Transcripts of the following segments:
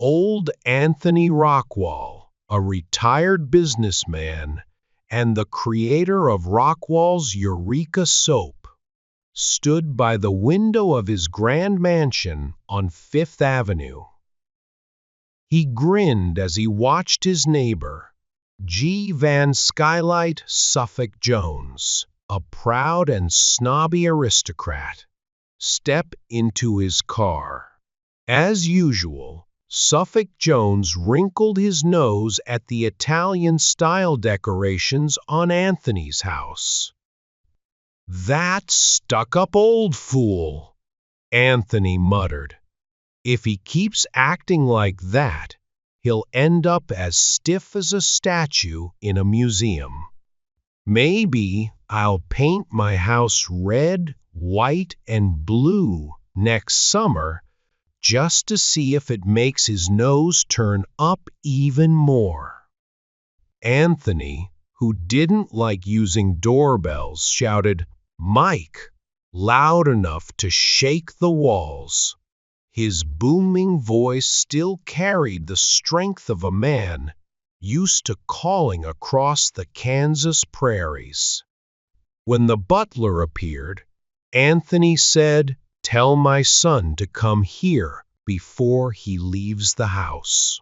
Old Anthony Rockwall, a retired businessman and the creator of Rockwall's Eureka Soap, stood by the window of his grand mansion on Fifth Avenue. He grinned as he watched his neighbor, G. Van Skylight Suffolk Jones, a proud and snobby aristocrat, step into his car. As usual, Suffolk Jones wrinkled his nose at the Italian-style decorations on Anthony's house. "That stuck-up old fool," Anthony muttered. "If he keeps acting like that, he'll end up as stiff as a statue in a museum. Maybe I'll paint my house red, white, and blue next summer just to see if it makes his nose turn up even more." Anthony, who didn't like using doorbells, shouted, "Mike," loud enough to shake the walls. His booming voice still carried the strength of a man used to calling across the Kansas prairies. When the butler appeared, Anthony said, "Tell my son to come here before he leaves the house."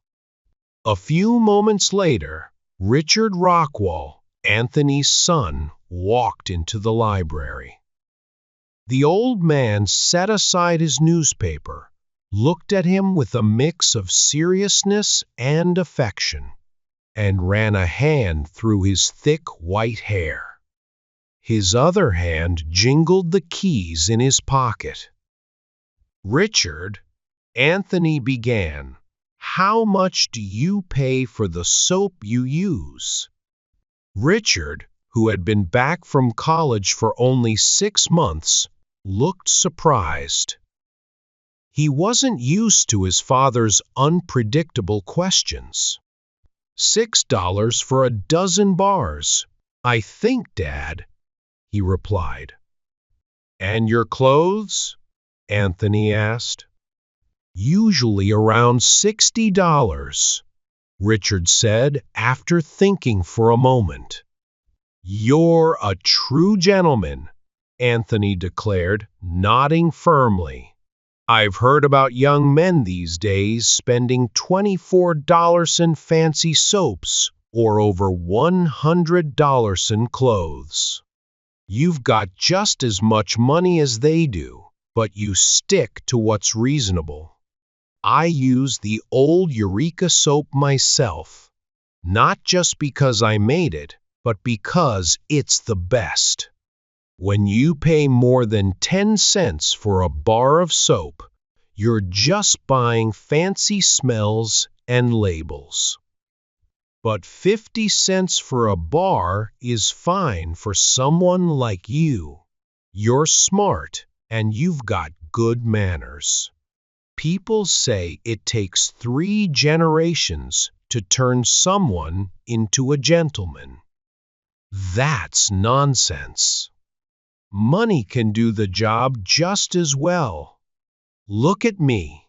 A few moments later, Richard Rockwall, Anthony's son, walked into the library. The old man set aside his newspaper, looked at him with a mix of seriousness and affection, and ran a hand through his thick white hair. His other hand jingled the keys in his pocket. "Richard," Anthony began, "how much do you pay for the soap you use?" Richard, who had been back from college for only 6 months, looked surprised. He wasn't used to his father's unpredictable questions. $6 for a dozen bars, I think, Dad," he replied. "And your clothes?" Anthony asked. "Usually around $60, Richard said after thinking for a moment. "You're a true gentleman," Anthony declared, nodding firmly. "I've heard about young men these days spending $24 in fancy soaps or over $100 in clothes. You've got just as much money as they do, but you stick to what's reasonable. I use the old Eureka soap myself, not just because I made it, but because it's the best. When you pay more than 10 cents for a bar of soap, you're just buying fancy smells and labels. But 50 cents for a bar is fine for someone like you. You're smart and you've got good manners. People say it takes 3 generations to turn someone into a gentleman. That's nonsense. Money can do the job just as well. Look at me.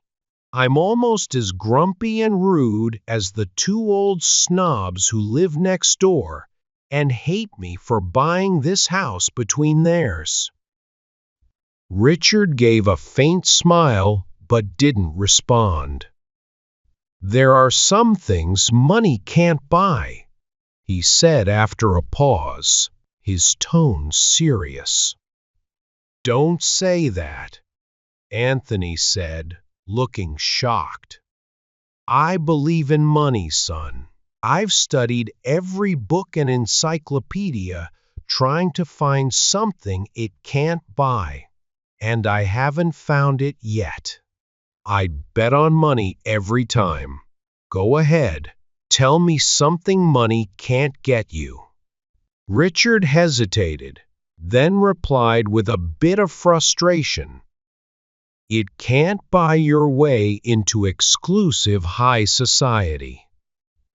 I'm almost as grumpy and rude as the 2 old snobs who live next door and hate me for buying this house between theirs." Richard gave a faint smile but didn't respond. "There are some things money can't buy," he said after a pause, his tone serious. "Don't say that," Anthony said, looking shocked. "I believe in money, son. I've studied every book and encyclopedia trying to find something it can't buy, and I haven't found it yet. I'd bet on money every time. Go ahead, tell me something money can't get you." Richard hesitated, then replied with a bit of frustration. "It can't buy your way into exclusive high society."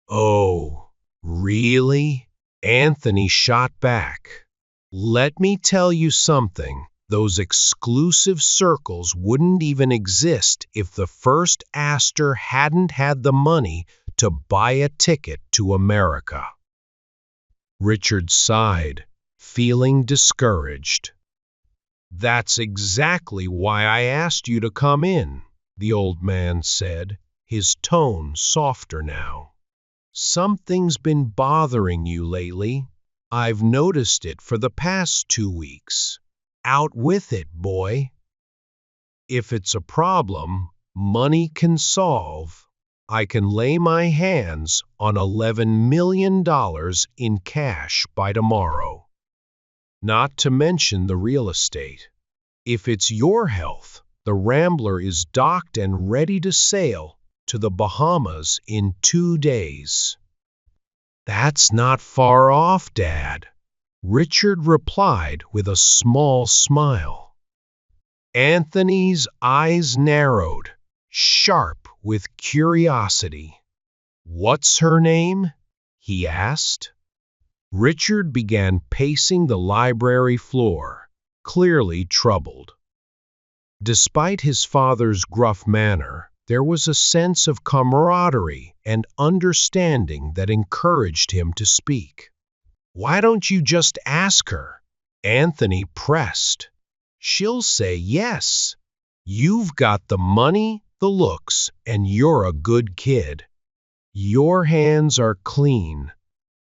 "Oh, really?" Anthony shot back. "Let me tell you something. Those exclusive circles wouldn't even exist if the first Astor hadn't had the money to buy a ticket to America. Richard sighed, feeling discouraged. "That's exactly why I asked you to come in," the old man said, his tone softer now. "Something's been bothering you lately. I've noticed it for the past 2 weeks. Out with it, boy. If it's a problem money can solve, I can lay my hands on $11 million in cash by tomorrow. Not to mention the real estate. If it's your health, the Rambler is docked and ready to sail to the Bahamas in 2 days." "That's not far off, Dad," Richard replied with a small smile. Anthony's eyes narrowed, sharp with curiosity. "What's her name?" he asked. Richard began pacing the library floor, clearly troubled. Despite his father's gruff manner, there was a sense of camaraderie and understanding that encouraged him to speak. "Why don't you just ask her?" Anthony pressed. "She'll say yes. You've got the money, the looks, and you're a good kid. Your hands are clean.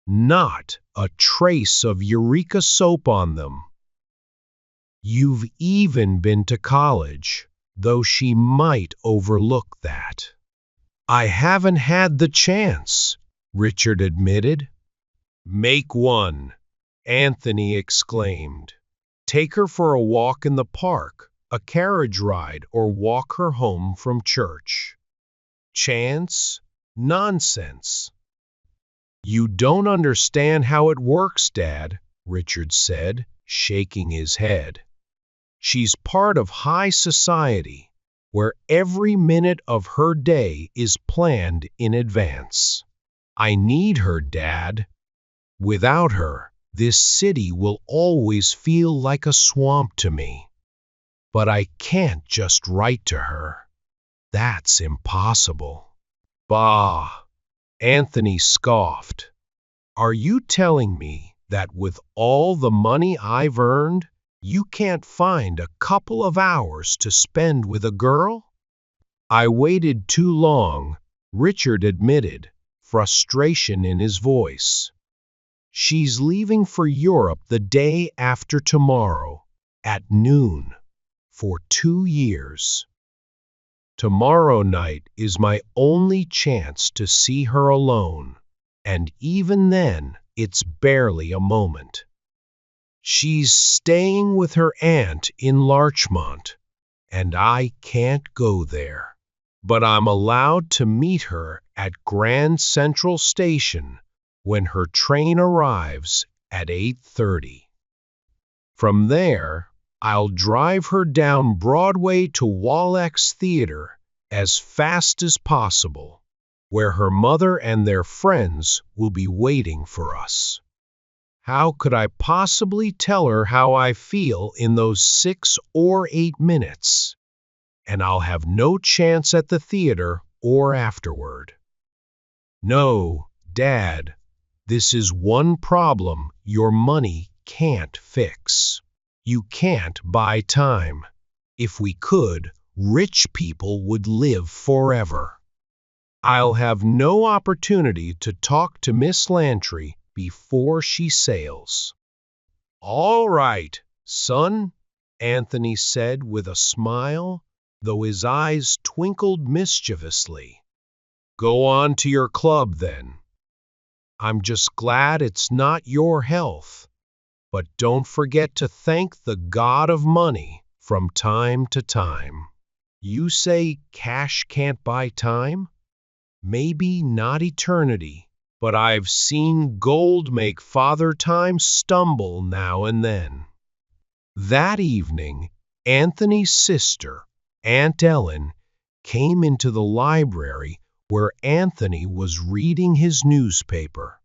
Not a trace of Eureka soap on them. You've even been to college, though she might overlook that." "I haven't had the chance," Richard admitted. "Make one," Anthony exclaimed. "Take her for a walk in the park, a carriage ride, or walk her home from church." "Chance? Nonsense." "You don't understand how it works, Dad," Richard said, shaking his head. "She's part of high society, where every minute of her day is planned in advance. I need her, Dad. Without her, this city will always feel like a swamp to me. But I can't just write to her. That's impossible." "Bah!" Anthony scoffed. "Are you telling me that with all the money I've earned, you can't find a couple of hours to spend with a girl?" "I waited too long," Richard admitted, frustration in his voice. "She's leaving for Europe the day after tomorrow, at noon, for 2 years. Tomorrow night is my only chance to see her alone, and even then it's barely a moment. She's staying with her aunt in Larchmont, and I can't go there. But I'm allowed to meet her at Grand Central Station when her train arrives at 8:30. From there, I'll drive her down Broadway to Wallack's Theater as fast as possible, where her mother and their friends will be waiting for us. How could I possibly tell her how I feel in those 6 or 8 minutes? And I'll have no chance at the theater or afterward. No, Dad, this is one problem your money can't fix. You can't buy time. If we could, rich people would live forever. I'll have no opportunity to talk to Miss Lantry before she sails." "All right, son," Anthony said with a smile, though his eyes twinkled mischievously. "Go on to your club, then. I'm just glad it's not your health. But don't forget to thank the god of money from time to time." "You say cash can't buy time? Maybe not eternity, but I've seen gold make Father Time stumble now and then." That evening, Anthony's sister, Aunt Ellen, came into the library where Anthony was reading his newspaper.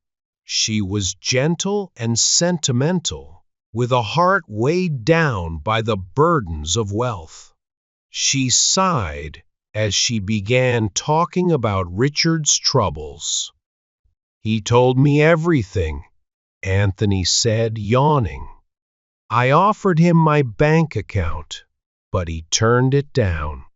She was gentle and sentimental, with a heart weighed down by the burdens of wealth. She sighed as she began talking about Richard's troubles. "He told me everything," Anthony said, yawning. "I offered him my bank account, but he turned it down.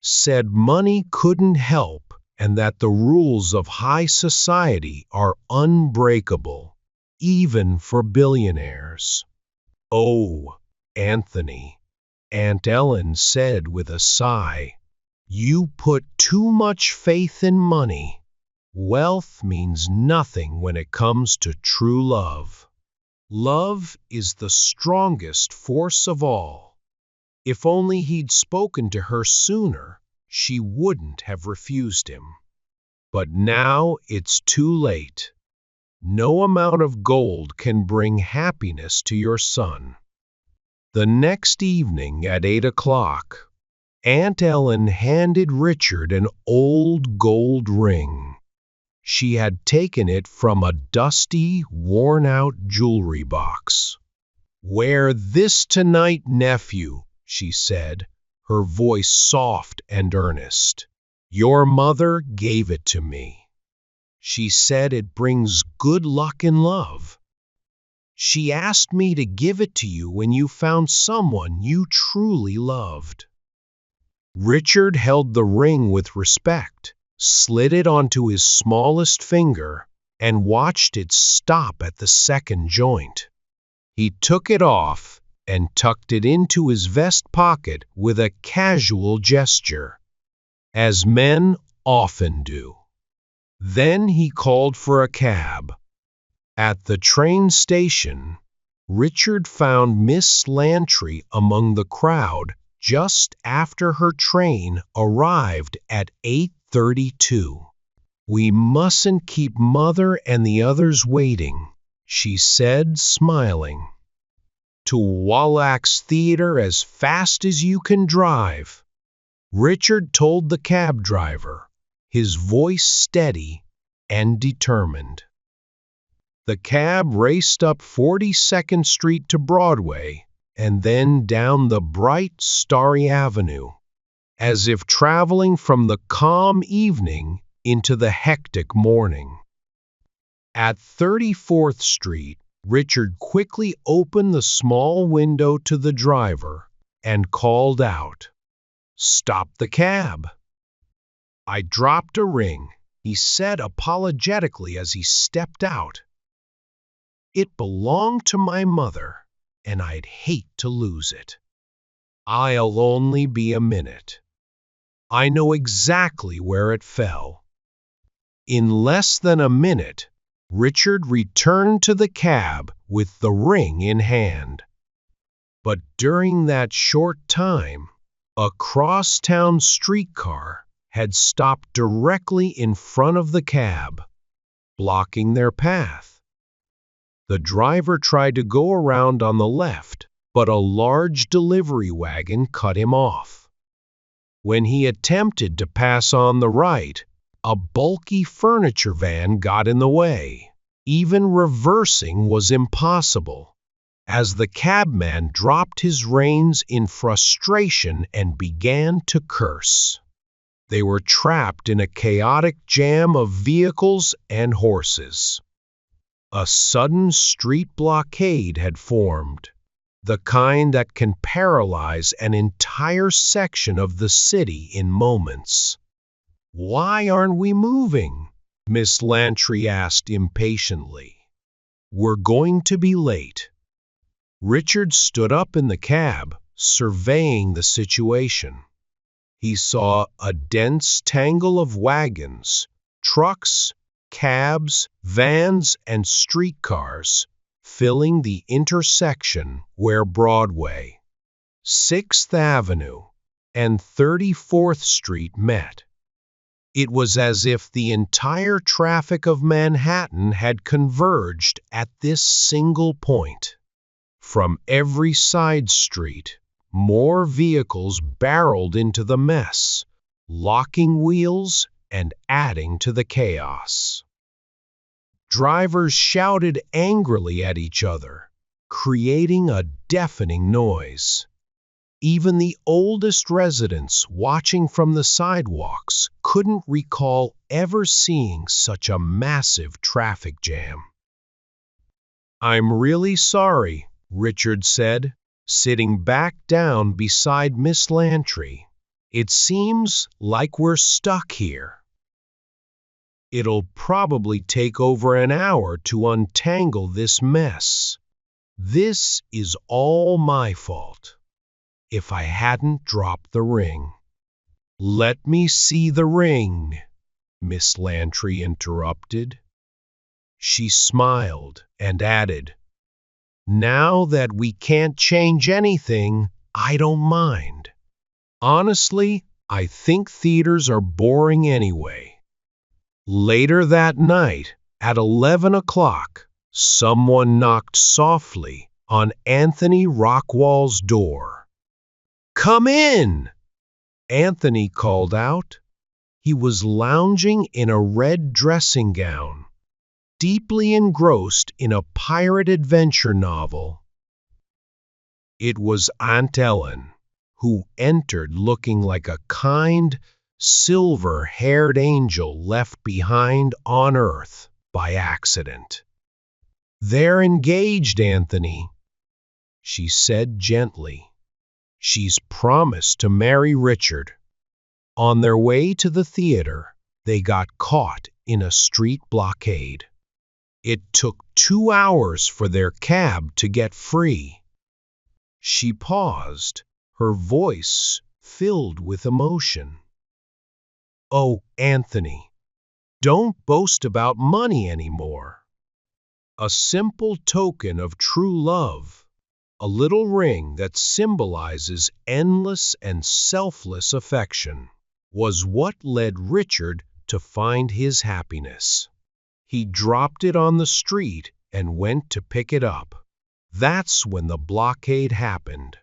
Said money couldn't help and that the rules of high society are unbreakable, even for billionaires." "Oh, Anthony," Aunt Ellen said with a sigh, "you put too much faith in money. Wealth means nothing when it comes to true love. Love is the strongest force of all." If only he'd spoken to her sooner, she wouldn't have refused him. But now it's too late. No amount of gold can bring happiness to your son. The next evening at 8 o'clock, Aunt Ellen handed Richard an old gold ring. She had taken it from a dusty, worn-out jewelry box. "Wear this tonight, nephew," she said, her voice soft and earnest. "Your mother gave it to me. She said it brings good luck in love. She asked me to give it to you when you found someone you truly loved." Richard held the ring with respect, slid it onto his smallest finger, and watched it stop at the second joint. He took it off and tucked it into his vest pocket with a casual gesture, as men often do. Then he called for a cab. At the train station, Richard found Miss Lantry among the crowd just after her train arrived at 8:32. "We mustn't keep Mother and the others waiting," she said, smiling. "To Wallack's Theater as fast as you can drive," Richard told the cab driver, his voice steady and determined. The cab raced up 42nd Street to Broadway and then down the bright, starry avenue, as if traveling from the calm evening into the hectic morning. At 34th Street, Richard quickly opened the small window to the driver and called out, "Stop the cab." "I dropped a ring," he said apologetically as he stepped out. "It belonged to my mother, and I'd hate to lose it. I'll only be a minute. I know exactly where it fell." In less than a minute, Richard returned to the cab with the ring in hand. But during that short time, a crosstown streetcar had stopped directly in front of the cab, blocking their path. The driver tried to go around on the left, but a large delivery wagon cut him off. When he attempted to pass on the right, a bulky furniture van got in the way. Even reversing was impossible, as the cabman dropped his reins in frustration and began to curse. They were trapped in a chaotic jam of vehicles and horses. A sudden street blockade had formed, the kind that can paralyze an entire section of the city in moments. "Why aren't we moving?" Miss Lantry asked impatiently. "We're going to be late." Richard stood up in the cab, surveying the situation. He saw a dense tangle of wagons, trucks, cabs, vans, and streetcars filling the intersection where Broadway, 6th Avenue, and 34th Street met. It was as if the entire traffic of Manhattan had converged at this single point. From every side street, more vehicles barreled into the mess, locking wheels and adding to the chaos. Drivers shouted angrily at each other, creating a deafening noise. Even the oldest residents watching from the sidewalks couldn't recall ever seeing such a massive traffic jam. "I'm really sorry," Richard said, sitting back down beside Miss Lantry. "It seems like we're stuck here. It'll probably take over an hour to untangle this mess. This is all my fault. If I hadn't dropped the ring." "Let me see the ring," Miss Lantry interrupted. She smiled and added, "Now that we can't change anything, I don't mind. Honestly, I think theaters are boring anyway." Later that night, at 11 o'clock, someone knocked softly on Anthony Rockwall's door. "Come in!" Anthony called out. He was lounging in a red dressing gown, deeply engrossed in a pirate adventure novel. It was Aunt Ellen, who entered looking like a kind, silver-haired angel left behind on Earth by accident. "They're engaged, Anthony," she said gently. "She's promised to marry Richard." On their way to the theater, they got caught in a street blockade. It took 2 hours for their cab to get free. She paused, her voice filled with emotion. "Oh, Anthony, don't boast about money anymore. A simple token of true love, a little ring that symbolizes endless and selfless affection, was what led Richard to find his happiness. He dropped it on the street and went to pick it up. That's when the blockade happened.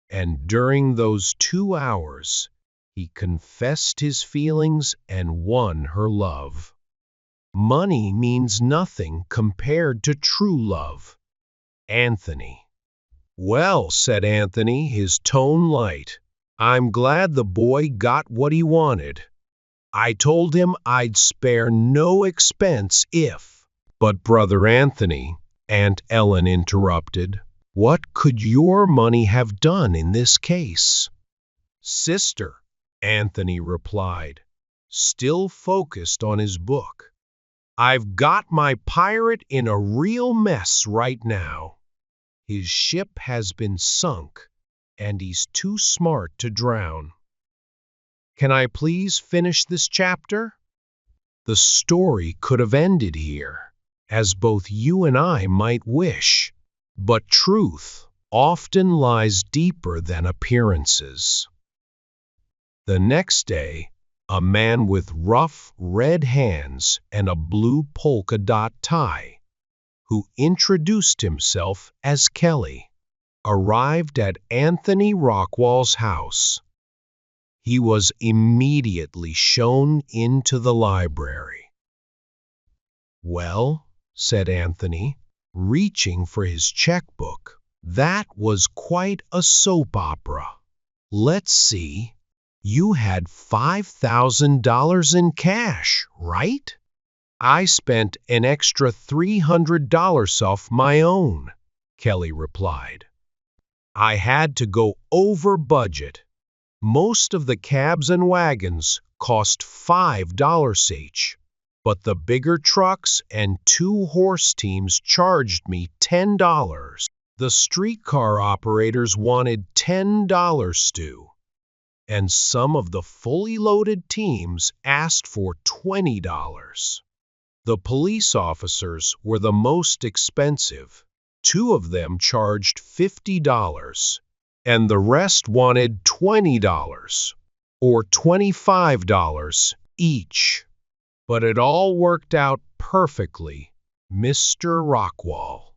And during those 2 hours, he confessed his feelings and won her love. Money means nothing compared to true love, Anthony. "Well," said Anthony, his tone light, "I'm glad the boy got what he wanted. I told him I'd spare no expense if—" "But, Brother Anthony," Aunt Ellen interrupted, "what could your money have done in this case?" "Sister," Anthony replied, still focused on his book, "I've got my pirate in a real mess right now. His ship has been sunk, and he's too smart to drown. Can I please finish this chapter?" The story could have ended here, as both you and I might wish, but truth often lies deeper than appearances. The next day, a man with rough red hands and a blue polka dot tie, who introduced himself as Kelly, arrived at Anthony Rockwall's house. He was immediately shown into the library. "Well," said Anthony, reaching for his checkbook, "that was quite a soap opera. Let's see, you had $5,000 in cash, right?" "I spent an extra $300 off my own," Kelly replied. "I had to go over budget. Most of the cabs and wagons cost $5 each, but the bigger trucks and 2 horse teams charged me $10. The streetcar operators wanted $10 too, and some of the fully loaded teams asked for $20. The police officers were the most expensive. 2 of them charged $50, and the rest wanted $20 or $25 each. But it all worked out perfectly, Mr. Rockwall.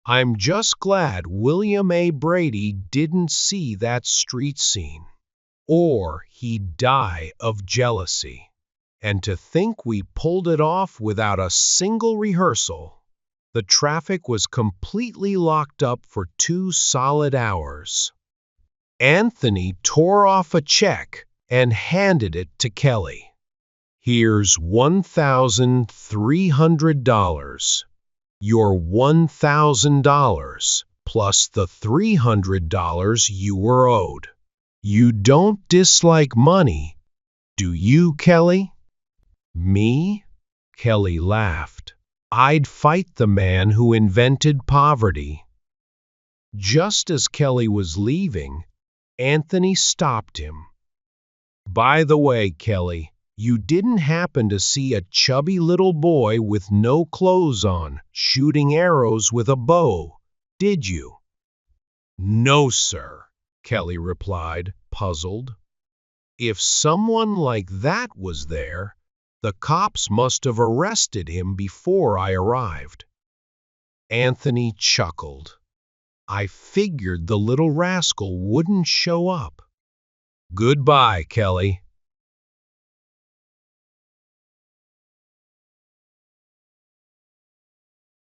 I'm just glad William A. Brady didn't see that street scene, or he'd die of jealousy. And to think we pulled it off without a single rehearsal. The traffic was completely locked up for 2 solid hours. Anthony tore off a check and handed it to Kelly. Here's $1,300. Your $1,000 plus the $300 you were owed. You don't dislike money, do you, Kelly? Me? Kelly laughed. I'd fight the man who invented poverty. Just as Kelly was leaving, Anthony stopped him. By the way, Kelly, you didn't happen to see a chubby little boy with no clothes on shooting arrows with a bow, did you? No, sir, Kelly replied, puzzled. If someone like that was there, the cops must have arrested him before I arrived. Anthony chuckled. I figured the little rascal wouldn't show up. Goodbye, Kelly.